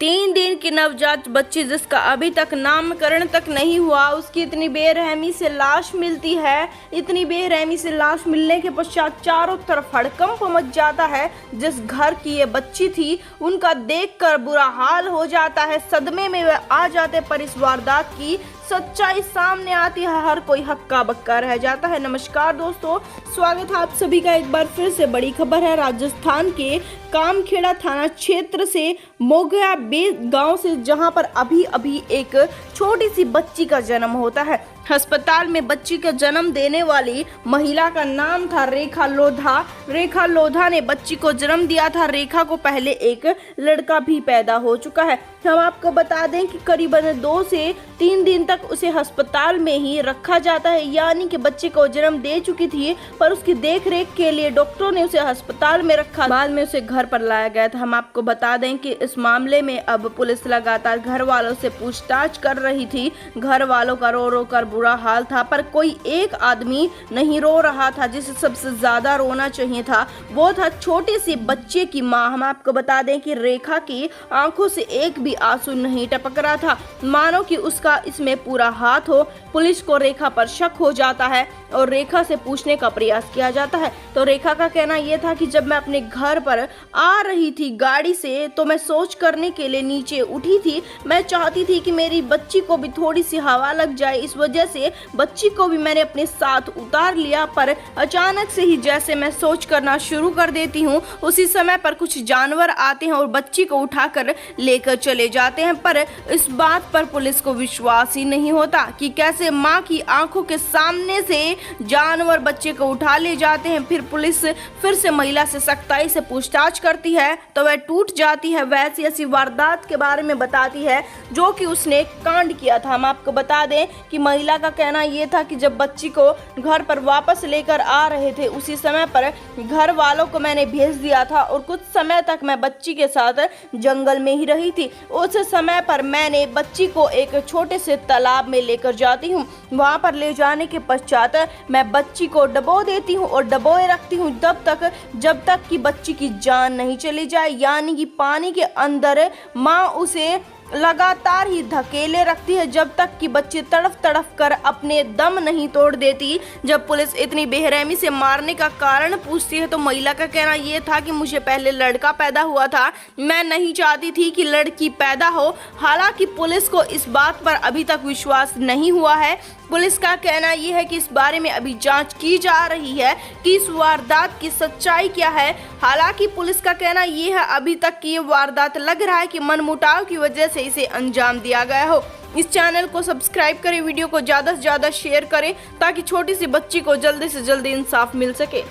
3 दिन की नवजात बच्ची जिसका अभी तक नामकरण तक नहीं हुआ, उसकी इतनी बेरहमी से लाश मिलती है। इतनी बेरहमी से लाश मिलने के पश्चात चारों तरफ हड़कंप मच जाता है। जिस घर की ये बच्ची थी उनका देखकर बुरा हाल हो जाता है, सदमे में वे आ जाते, पर इस वारदात की सच्चाई सामने आती है, हर कोई हक्का बक्का रह जाता है। नमस्कार दोस्तों, स्वागत है आप सभी का एक बार फिर से। बड़ी खबर है राजस्थान के कामखेड़ा थाना क्षेत्र से मोगया गांव से, जहां पर अभी एक छोटी सी बच्ची का जन्म होता है। अस्पताल में बच्ची का जन्म देने वाली महिला का नाम था रेखा लोधा। रेखा लोधा ने बच्ची को जन्म दिया था। रेखा को पहले एक लड़का भी पैदा हो चुका है। हम आपको बता दें कि करीबन 2 से 3 दिन तक उसे अस्पताल में ही रखा जाता है, यानी कि बच्चे को जन्म दे चुकी थी, पर उसकी देखरेख के लिए डॉक्टरों ने उसे अस्पताल में रखा, बाद में उसे घर पर लाया गया था। हम आपको बता दें कि इस मामले में अब पुलिस लगातार घर वालों से पूछताछ कर रही थी। घर वालों का रो रो कर बुरा हाल था, पर कोई एक आदमी नहीं रो रहा था जिसे सबसे ज्यादा रोना चाहिए था, वो था छोटे से बच्चे की माँ। हम आपको बता दें कि रेखा की आंखों से एक भी आंसू नहीं टपक रहा था, मानो कि उसका इसमें पूरा हाथ हो। पुलिस को रेखा पर शक हो जाता है और रेखा से पूछने का प्रयास किया जाता है। तो रेखा का कहना यह था कि जब मैं अपने घर पर आ रही थी गाड़ी से, तो मैं सोच करने के लिए नीचे उठी थी। मैं चाहती थी कि मेरी बच्ची को भी थोड़ी सी हवा लग जाए, इस वजह से बच्ची को भी मैंने अपने साथ उतार लिया। पर अचानक से ही जैसे मैं सोच करना शुरू कर देती हूँ, उसी समय पर कुछ जानवर आते हैं और बच्ची को उठाकर लेकर चले जाते हैं। पर इस बात पर पुलिस को विश्वास ही नहीं होता कि कैसे माँ की आंखों के सामने से जानवर बच्चे को उठा ले जाते हैं। फिर पुलिस फिर से महिला से सख्ताई से पूछताछ करती है तो वह टूट जाती है, वैसी ऐसी वारदात के बारे में बताती है जो कि उसने कांड किया था। हम आपको बता दें कि महिला का कहना यह था कि जब बच्ची को घर पर वापस लेकर आ रहे थे, उसी समय पर घर वालों को मैंने भेज दिया था और कुछ समय तक मैं बच्ची के साथ जंगल में ही रही थी। उस समय पर मैंने बच्ची को एक छोटे से तालाब में लेकर जाती हूँ। वहां पर ले जाने के पश्चात मैं बच्ची को डबो देती हूँ और डबोए रखती हूँ जब तक कि बच्ची की जान नहीं चली जाए, यानी कि पानी के अंदर माँ उसे लगातार ही धकेले रखती है जब तक कि बच्ची तड़फ तड़फ कर अपने दम नहीं तोड़ देती। जब पुलिस इतनी बेरहमी से मारने का कारण पूछती है तो महिला का कहना यह था कि मुझे पहले लड़का पैदा हुआ था, मैं नहीं चाहती थी कि लड़की पैदा हो। हालांकि पुलिस को इस बात पर अभी तक विश्वास नहीं हुआ है। पुलिस का कहना यह है कि इस बारे में अभी जांच की जा रही है कि इस वारदात की सच्चाई क्या है। हालांकि पुलिस का कहना यह है अभी तक कि ये वारदात लग रहा है कि मनमुटाव की वजह से इसे अंजाम दिया गया हो। इस चैनल को सब्सक्राइब करें, वीडियो को ज़्यादा से ज़्यादा शेयर करें ताकि छोटी सी बच्ची को जल्दी से जल्दी इंसाफ मिल सके।